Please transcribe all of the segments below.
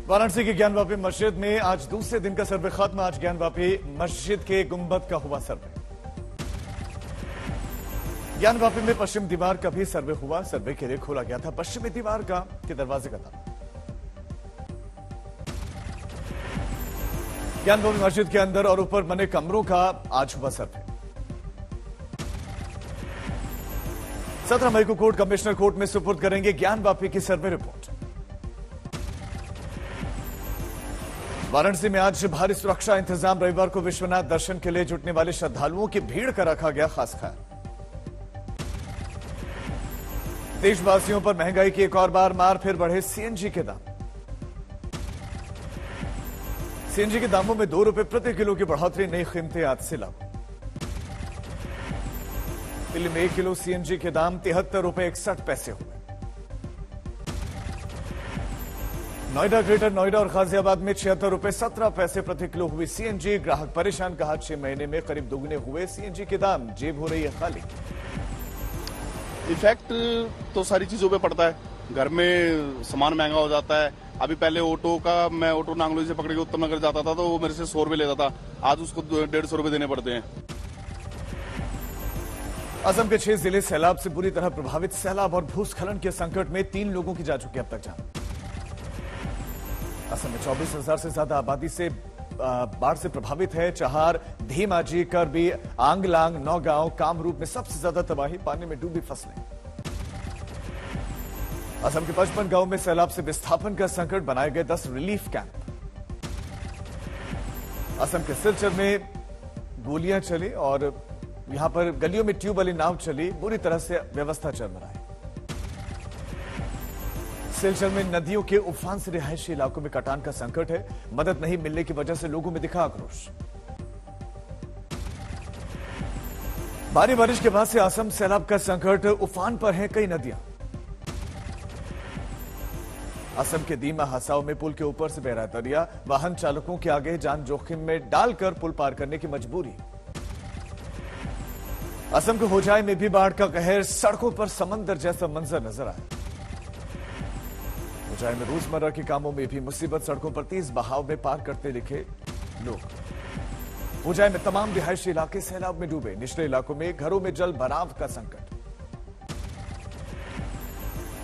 वाराणसी की ज्ञानवापी मस्जिद में आज दूसरे दिन का सर्वे खत्म। आज ज्ञानवापी मस्जिद के गुंबद का हुआ सर्वे। ज्ञानवापी में पश्चिम दीवार का भी सर्वे हुआ। सर्वे के लिए खोला गया था पश्चिमी दीवार का के दरवाजे का ताला। ज्ञानवापी मस्जिद के अंदर और ऊपर बने कमरों का आज हुआ सर्वे। 17 मई को कोर्ट कमिश्नर कोर्ट में सुपुर्द करेंगे ज्ञानवापी की सर्वे रिपोर्ट। वाराणसी में आज भारी सुरक्षा इंतजाम। रविवार को विश्वनाथ दर्शन के लिए जुटने वाले श्रद्धालुओं की भीड़ का रखा गया खास ख्याल। देशवासियों पर महंगाई की एक और बार मार, फिर बढ़े सीएनजी के दाम। सीएनजी के दामों में 2 रुपए प्रति किलो की बढ़ोतरी। नई कीमतें आज से लागू। दिल्ली में 1 किलो सीएनजी के दाम 73 रुपए 61 पैसे हुए। नोएडा, ग्रेटर नोएडा और गाजियाबाद में 76 रुपए 17 पैसे प्रति किलो हुई सीएनजी। ग्राहक परेशान, कहा 6 महीने में करीब दुगने हुए सीएनजी के दाम। जेब हो रही है खाली। इफेक्ट तो सारी चीजों पे पड़ता है। घर में सामान महंगा हो जाता है। अभी पहले ऑटो का, मैं ऑटो नांगलोई से पकड़ के उत्तर नगर जाता था तो वो मेरे से 100 रुपए लेता था। आज उसको 150 रुपए देने पड़ते हैं। असम के 6 जिले सैलाब से बुरी तरह प्रभावित। सैलाब और भूस्खलन के संकट में 3 लोगों की जा चुकी अब तक जान। असम में 24,000 से ज्यादा आबादी से बाढ़ से प्रभावित है। चहार, धीमाजी, करबी, आंगलांग, नौगांव, कामरूप में सबसे ज्यादा तबाही। पानी में डूबी फसलें। असम के 55 गांव में सैलाब से विस्थापन का संकट। बनाए गए 10 रिलीफ कैंप। असम के सिलचर में गोलियां चली और यहां पर गलियों में ट्यूब वाली नाव चली। बुरी तरह से व्यवस्था चरमराई। सिलचर में नदियों के उफान से रिहायशी इलाकों में कटान का संकट है। मदद नहीं मिलने की वजह से लोगों में दिखा आक्रोश। भारी बारिश के बाद से असम सैलाब का संकट। उफान पर हैं कई नदियां। असम के दीमा हसाओ में पुल के ऊपर से बह रहा दरिया। वाहन चालकों के आगे जान जोखिम में डालकर पुल पार करने की मजबूरी। असम के होजाई में भी बाढ़ का कहर। सड़कों पर समंदर जैसा मंजर नजर आया। होजाई में रोजमर्रा के कामों में भी मुसीबत। सड़कों पर तेज बहाव में पार करते दिखे लोग। होजाई में तमाम रिहायशी इलाके सैलाब में डूबे। निचले इलाकों में घरों में जल भराव का संकट।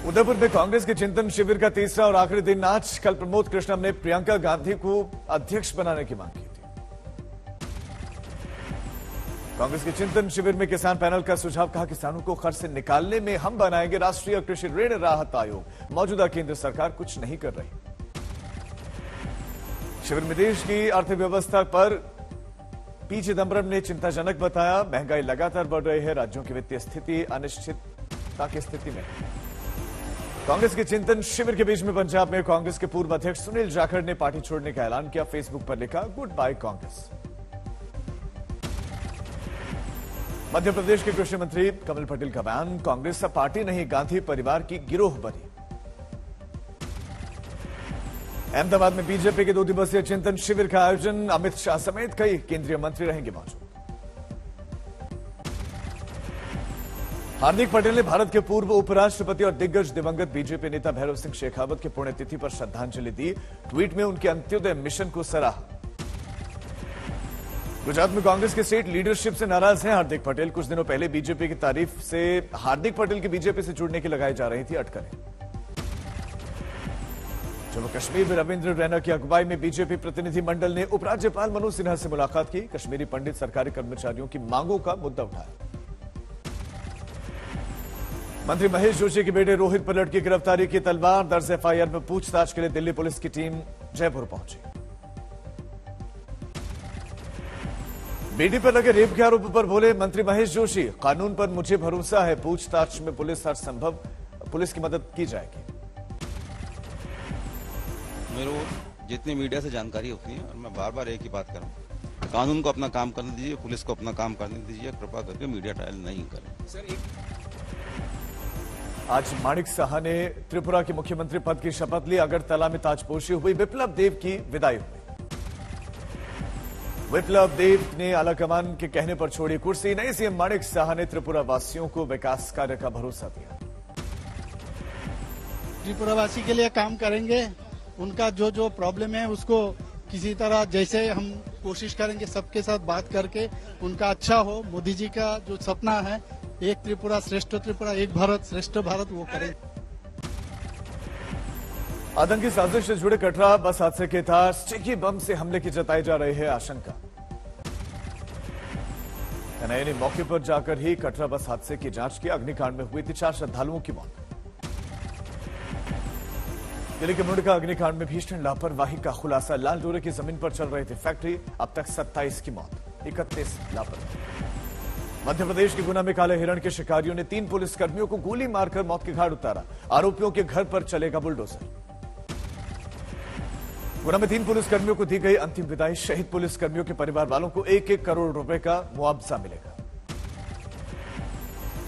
उदयपुर में कांग्रेस के चिंतन शिविर का तीसरा और आखिरी दिन आज। कल प्रमोद कृष्णम ने प्रियंका गांधी को अध्यक्ष बनाने की मांग की थी। कांग्रेस के चिंतन शिविर में किसान पैनल का सुझाव, कहा किसानों को खर्च से निकालने में हम बनाएंगे राष्ट्रीय कृषि ऋण राहत आयोग। मौजूदा केंद्र सरकार कुछ नहीं कर रही। शिविर में देश की अर्थव्यवस्था पर पी चिदंबरम ने चिंताजनक बताया। महंगाई लगातार बढ़ रही है। राज्यों की वित्तीय स्थिति अनिश्चितता की स्थिति में। कांग्रेस के चिंतन शिविर के बीच में पंजाब में कांग्रेस के पूर्व अध्यक्ष सुनील जाखड़ ने पार्टी छोड़ने का ऐलान किया। फेसबुक पर लिखा, गुड बाय कांग्रेस। मध्य प्रदेश के कृषि मंत्री कमल पटेल का बयान, कांग्रेस अब पार्टी नहीं, गांधी परिवार की गिरोह बनी। अहमदाबाद में बीजेपी के 2 दिवसीय चिंतन शिविर का आयोजन। अमित शाह समेत कई केंद्रीय मंत्री रहेंगे मौजूद। हार्दिक पटेल ने भारत के पूर्व उपराष्ट्रपति और दिग्गज दिवंगत बीजेपी नेता भैरव सिंह शेखावत की पुण्यतिथि पर श्रद्धांजलि दी। ट्वीट में उनके अंत्योदय मिशन को सराहा। गुजरात में कांग्रेस के स्टेट लीडरशिप से नाराज हैं हार्दिक पटेल। कुछ दिनों पहले बीजेपी की तारीफ से हार्दिक पटेल की बीजेपी से जुड़ने की लगाई जा रही थी अटकलें। जम्मू कश्मीर में रविंद्र रैना की अगुवाई में बीजेपी प्रतिनिधि मंडल ने उपराज्यपाल मनोज सिन्हा से मुलाकात की। कश्मीरी पंडित सरकारी कर्मचारियों की मांगों का मुद्दा उठाया। मंत्री महेश जोशी के बेटे रोहित पलट की गिरफ्तारी की तलवार। दर्ज एफआईआर में पूछताछ के लिए दिल्ली पुलिस की टीम जयपुर पहुंची। बेटी पर लगे रेप के आरोप पर बोले मंत्री महेश जोशी, कानून पर मुझे भरोसा है। पूछताछ में पुलिस हर संभव पुलिस की मदद की जाएगी। मेरे को जितनी मीडिया से जानकारी होती है और मैं बार बार एक ही बात कर रहा हूं, कानून को अपना काम करने दीजिए, पुलिस को अपना काम करने दीजिए। कृपा करके मीडिया ट्रायल नहीं करें। सर, आज माणिक साहा ने त्रिपुरा के मुख्यमंत्री पद की शपथ ली। अगरतला में ताजपोशी हुई। विप्लव देव की विदाई हुई। विप्लव देव ने आलाकमान के कहने पर छोड़ी कुर्सी। नए सीएम माणिक साहा ने त्रिपुरा वासियों को विकास कार्य का भरोसा दिया। त्रिपुरावासी के लिए काम करेंगे उनका जो जो प्रॉब्लम है उसको किसी तरह जैसे हम कोशिश करेंगे सबके साथ बात करके उनका अच्छा हो। मोदी जी का जो सपना है एक त्रिपुरा श्रेष्ठ त्रिपुरा, एक भारत श्रेष्ठ भारत, वो करें। आतंकी साजिश से जुड़े कटरा बस हादसे के तहत स्टिकी बम से हमले की जताई जा रही है आशंका। एनआईए ने मौके पर जाकर ही कटरा बस हादसे की जांच की। अग्निकांड में हुई थी 4 श्रद्धालुओं की मौत। दिल्ली के मुंडका अग्निकांड में भीषण लापरवाही का खुलासा। लाल डोरे की जमीन पर चल रही थी फैक्ट्री। अब तक 27 की मौत, 31 लापता। मध्य प्रदेश के गुना में काले हिरण के शिकारियों ने 3 पुलिसकर्मियों को गोली मारकर मौत के घाट उतारा। आरोपियों के घर पर चलेगा बुलडोजर। गुना में 3 पुलिसकर्मियों को दी गई अंतिम विदाई। शहीद पुलिसकर्मियों के परिवार वालों को 1-1 करोड़ रुपए का मुआवजा मिलेगा।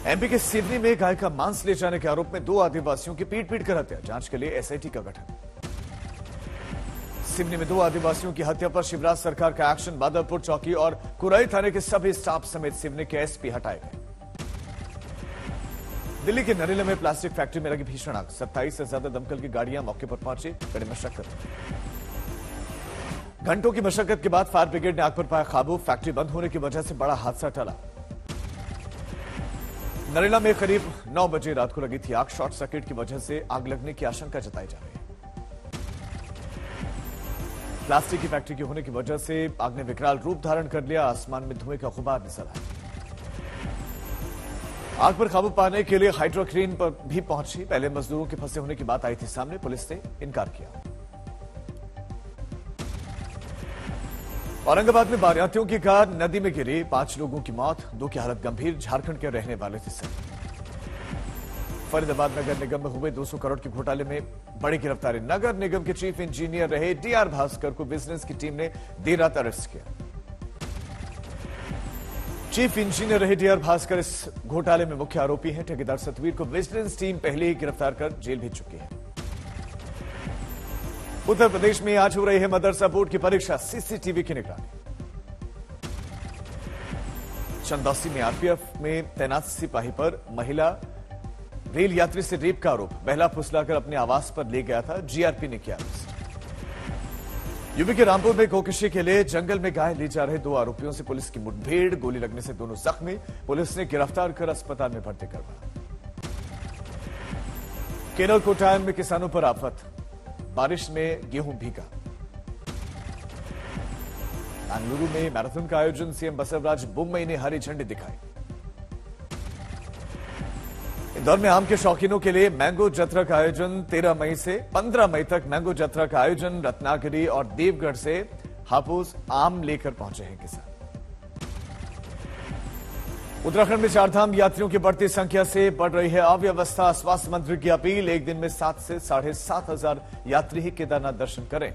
एमपी के सिवनी में गाय का मांस ले जाने के आरोप में 2 आदिवासियों की पीट कर हत्या। जांच के लिए एसआईटी का गठन। सिवनी में 2 आदिवासियों की हत्या पर शिवराज सरकार का एक्शन। बादलपुर चौकी और कुराई थाने के सभी स्टाफ समेत सिवनी के एसपी हटाए गए। दिल्ली के नरेला में प्लास्टिक फैक्ट्री में लगी भीषण आग। 27 से ज्यादा दमकल की गाड़ियां मौके पर पहुंची। कड़ी मशक्कत, घंटों की मशक्कत के बाद फायर ब्रिगेड ने आग पर पाया काबू। फैक्ट्री बंद होने की वजह से बड़ा हादसा टला। नरेला में करीब 9 बजे रात को लगी थी आग। शॉर्ट सर्किट की वजह से आग लगने की आशंका जताई जा रही है। प्लास्टिक की फैक्ट्री के होने की वजह से आग ने विकराल रूप धारण कर लिया। आसमान में धुएं का गुबार नजर आया। आग पर काबू पाने के लिए हाइड्रोक्रेन पर भी पहुंची। पहले मजदूरों के फंसे होने की बात आई थी सामने। पुलिस ने इनकार किया। औरंगाबाद में बारातियों की कार नदी में गिरी। 5 लोगों की मौत, 2 की हालत गंभीर। झारखंड के रहने वाले थे सब। फरीदाबाद नगर निगम में हुए 200 करोड़ के घोटाले में बड़ी गिरफ्तारी। नगर निगम के चीफ इंजीनियर रहे डीआर भास्कर को विजिलेंस की टीम ने देर रात अरेस्ट किया। चीफ इंजीनियर रहे डीआर भास्कर इस घोटाले में मुख्य आरोपी हैं। ठेकेदार सतवीर को विजिलेंस टीम पहले ही गिरफ्तार कर जेल भेज चुकी है। उत्तर प्रदेश में आज हो रही है मदरसा बोर्ड की परीक्षा। सीसीटीवी की निगरानी। चंदौसी में आरपीएफ में तैनात सिपाही पर महिला रेल यात्री से रेप का आरोप। बहला फुसलाकर अपने आवास पर ले गया था। जीआरपी ने किया अरेस्ट। यूपी के रामपुर में गोकशी के लिए जंगल में गाय ले जा रहे 2 आरोपियों से पुलिस की मुठभेड़। गोली लगने से दोनों जख्मी। पुलिस ने गिरफ्तार कर अस्पताल में भर्ती करवाया। केरल कोट्टायम में किसानों पर आफत। बारिश में गेहूं भीगा। बेंगलुरु में मैराथन का आयोजन। सीएम बसवराज बोम्मई ने हरी झंडी दिखाई। इंदौर में आम के शौकीनों के लिए मैंगो जत्रा का आयोजन। 13 मई से 15 मई तक मैंगो जत्रा का आयोजन। रत्नागिरी और देवगढ़ से हापुस आम लेकर पहुंचे हैं किसान। उत्तराखंड में चारधाम यात्रियों की बढ़ती संख्या से बढ़ रही है अव्यवस्था। स्वास्थ्य मंत्री की अपील, एक दिन में 7 से 7,500 यात्री ही केदारनाथ दर्शन करें।